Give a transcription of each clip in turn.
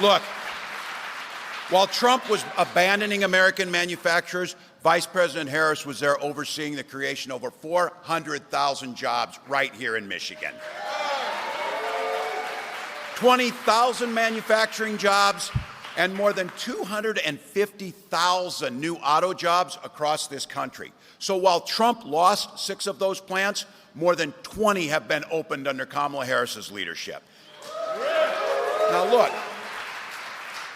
Look, while Trump was abandoning American manufacturers, Vice President Harris was there overseeing the creation of over 400,000 jobs right here in Michigan. 20,000 manufacturing jobs and more than 250,000 new auto jobs across this country. So while Trump lost 6 of those plants, more than 20 have been opened under Kamala Harris's leadership. Now look,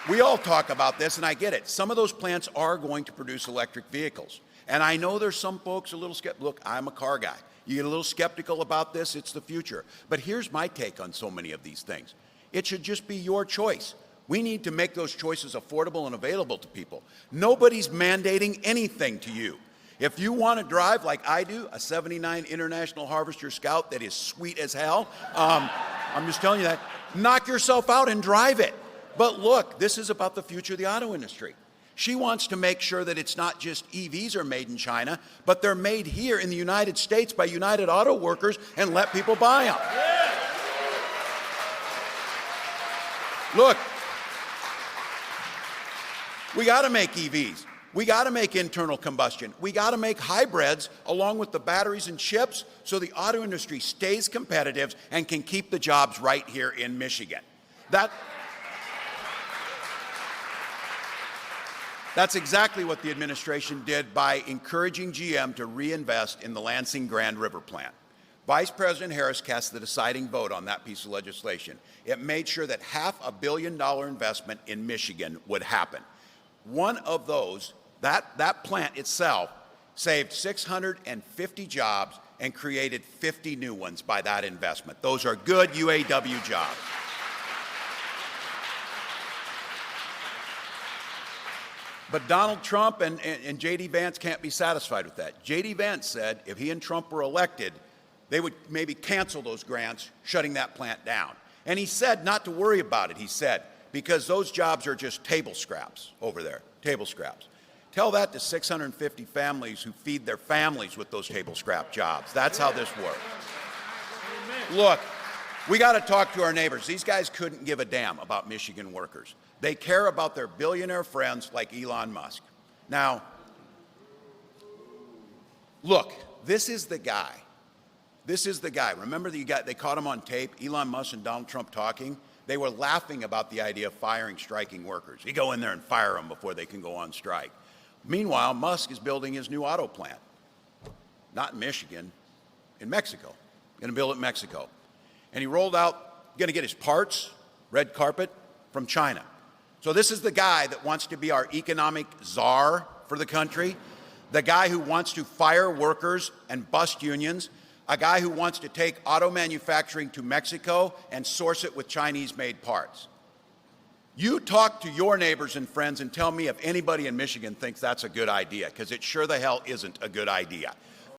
we all talk about this, and I get it. Some of those plants are going to produce electric vehicles. And I know there's some folks a little skeptical. Look, I'm a car guy. You get a little skeptical about this, it's the future. But here's my take on so many of these things. It should just be your choice. We need to make those choices affordable and available to people. Nobody's mandating anything to you. If you want to drive like I do, a 79 International Harvester Scout that is sweet as hell, I'm just telling you that, knock yourself out and drive it. But look, this is about the future of the auto industry. She wants to make sure that it's not just EVs are made in China, but they're made here in the United States by United Auto Workers and let people buy them. Look, we got to make EVs. We got to make internal combustion. We got to make hybrids along with the batteries and chips so the auto industry stays competitive and can keep the jobs right here in Michigan. That's exactly what the administration did by encouraging GM to reinvest in the Lansing Grand River plant. Vice President Harris cast the deciding vote on that piece of legislation. It made sure that $500 million investment in Michigan would happen. One of those, that plant itself, saved 650 jobs and created 50 new ones by that investment. Those are good UAW jobs. But Donald Trump and J.D. Vance can't be satisfied with that. J.D. Vance said if he and Trump were elected, they would maybe cancel those grants, shutting that plant down. And he said not to worry about it, he said, because those jobs are just table scraps over there, table scraps. Tell that to 650 families who feed their families with those table scrap jobs. That's how this works. Look, we got to talk to our neighbors. These guys couldn't give a damn about Michigan workers. They care about their billionaire friends like Elon Musk. Now, look, this is the guy. This is the guy. Remember they caught him on tape, Elon Musk and Donald Trump talking? They were laughing about the idea of firing striking workers. You go in there and fire them before they can go on strike. Meanwhile, Musk is building his new auto plant. Not in Michigan, in Mexico. Going to build it in Mexico. And he rolled out, going to get his parts, red carpet, from China. So this is the guy that wants to be our economic czar for the country, the guy who wants to fire workers and bust unions, a guy who wants to take auto manufacturing to Mexico and source it with Chinese-made parts. You talk to your neighbors and friends and tell me if anybody in Michigan thinks that's a good idea, because it sure the hell isn't a good idea.